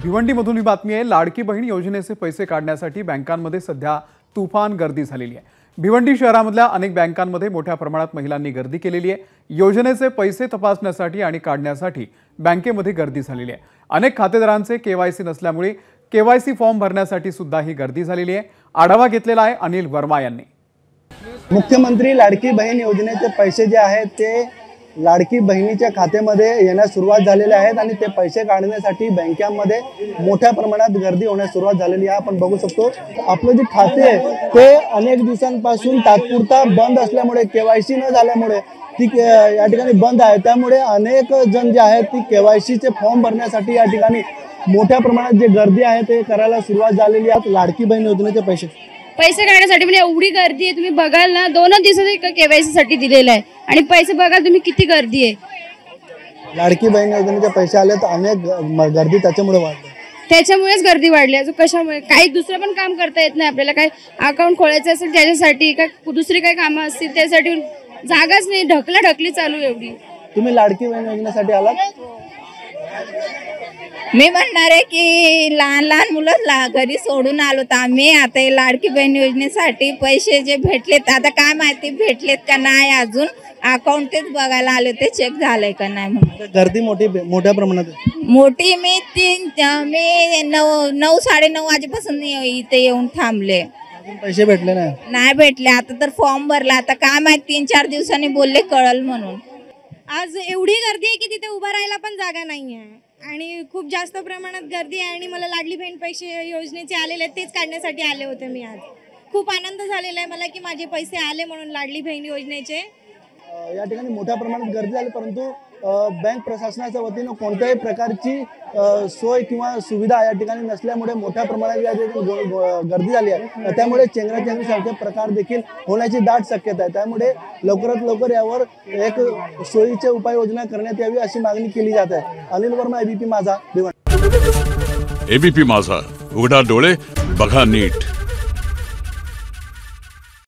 भिवंडीमधून ही बातमी आहे। लाडकी बहीण योजनेचे पैसे काढण्यासाठी बँकांमध्ये सध्या तुफान गर्दी झालेली आहे। भिवंडी शहरामधल्या अनेक बँकांमध्ये मोठ्या प्रमाणात महिलांनी गर्दी केलेली आहे। योजनेचे पैसे तपासण्यासाठी आणि काढण्यासाठी बँकेमध्ये गर्दी झालेली आहे। अनेक खातेदारांचे केवायसी नसल्यामुळे केवायसी फॉर्म भरण्यासाठी सुद्धा ही गर्दी झालेली आहे। आढावा घेतलेला आहे अनिल वर्मा यांनी। मुख्यमंत्री लाडकी बहीण योजनेचे पैसे जे आहेत ते लाडकी बहिणीच्या खात्यामध्ये येण्यास सुरुवात झालेली आहेत आणि ते पैसे काढण्यासाठी बँकांमध्ये मोठ्या प्रमाणात गर्दी होण्यास सुरुवात झालेली आहे। आपण बघू शकतो आपलं जे खाते आहे ते अनेक दिवसांपासून तात्पुरता बंद असल्यामुळे केवायसी न झाल्यामुळे ती या ठिकाणी बंद आहे। त्यामुळे अनेक जण जे आहेत ती केवायसीचे फॉर्म भरण्यासाठी या ठिकाणी मोठ्या प्रमाणात जे गर्दी आहे ते करायला सुरुवात झालेली आहे। लाडकी बहीण योजनेचे पैसे काढण्यासाठी म्हणजे एवढी गर्दी आहे, तुम्ही बघाल ना 2 दिवसात केवायसी साठी दिलेलं आहे आणि पैसे बघाल तुम्ही किती गर्दी आहे। लाडकी बहीण योजनेचे पैसे आले तर अनेक गर्दी त्याच्यामुळेच गर्दी वाढली। अजून कशामुळे काही दुसरं पण काम करता येत नाही आपल्याला, काही अकाउंट खोलायचं असेल त्याच्यासाठी, काय दुसरी काही कामं असतील त्यासाठी जागाच नाही, ढकलाढकली चालू एवढी। तुम्ही लाडकी बहीण योजनेसाठी आलात? मी म्हणणार आहे की लहान लहान मुलं घरी सोडून आलो तर आम्ही आता लाडकी बहीण योजनेसाठी पैसे जे भेटलेत, आता काय माहिती भेटलेत का नाही, अजून अकाउंट तेच बघायला आले ते चेक झालंय का नाही म्हणून। गर्दी मोठ्या प्रमाणात मोठी मी 9 साडेनऊ वाजेपासून इथे येऊन थांबले, पैसे भेटले नाही भेटले। आता तर फॉर्म भरला, आता काय माहिती 3-4 दिवसांनी बोलले कळल म्हणून। आज एवढी गर्दी आहे की तिथे उभा राहायला पण जागा नाही आहे आणि खूप जास्त प्रमाणात गर्दी आहे आणि मला लाडली बहीण पैसे योजनेचे आलेले आहेत, तेच काढण्यासाठी आले होते मी। आज खूप आनंद झालेला आहे मला की माझे पैसे आले म्हणून लाडली बहीण योजनेचे। या ठिकाणी मोठ्या प्रमाणात गर्दी झाली, परंतु बँक प्रशासनाच्या वतीनं कोणत्याही प्रकारची सोय किंवा सुविधा या ठिकाणी नसल्यामुळे मोठ्या प्रमाणात या ठिकाणी गर्दी झाली आहे। त्यामुळे चेंगराचेंगरीसारखे प्रकार देखील होण्याची दाट शक्यता आहे। त्यामुळे लवकरात लवकर यावर एक सोयीची उपाययोजना करण्यात यावी अशी मागणी केली जात आहे। अनिल वर्मा, एबीपी माझा, भिवंडी। एबीपी माझा, उघडा डोळे बघा नीट।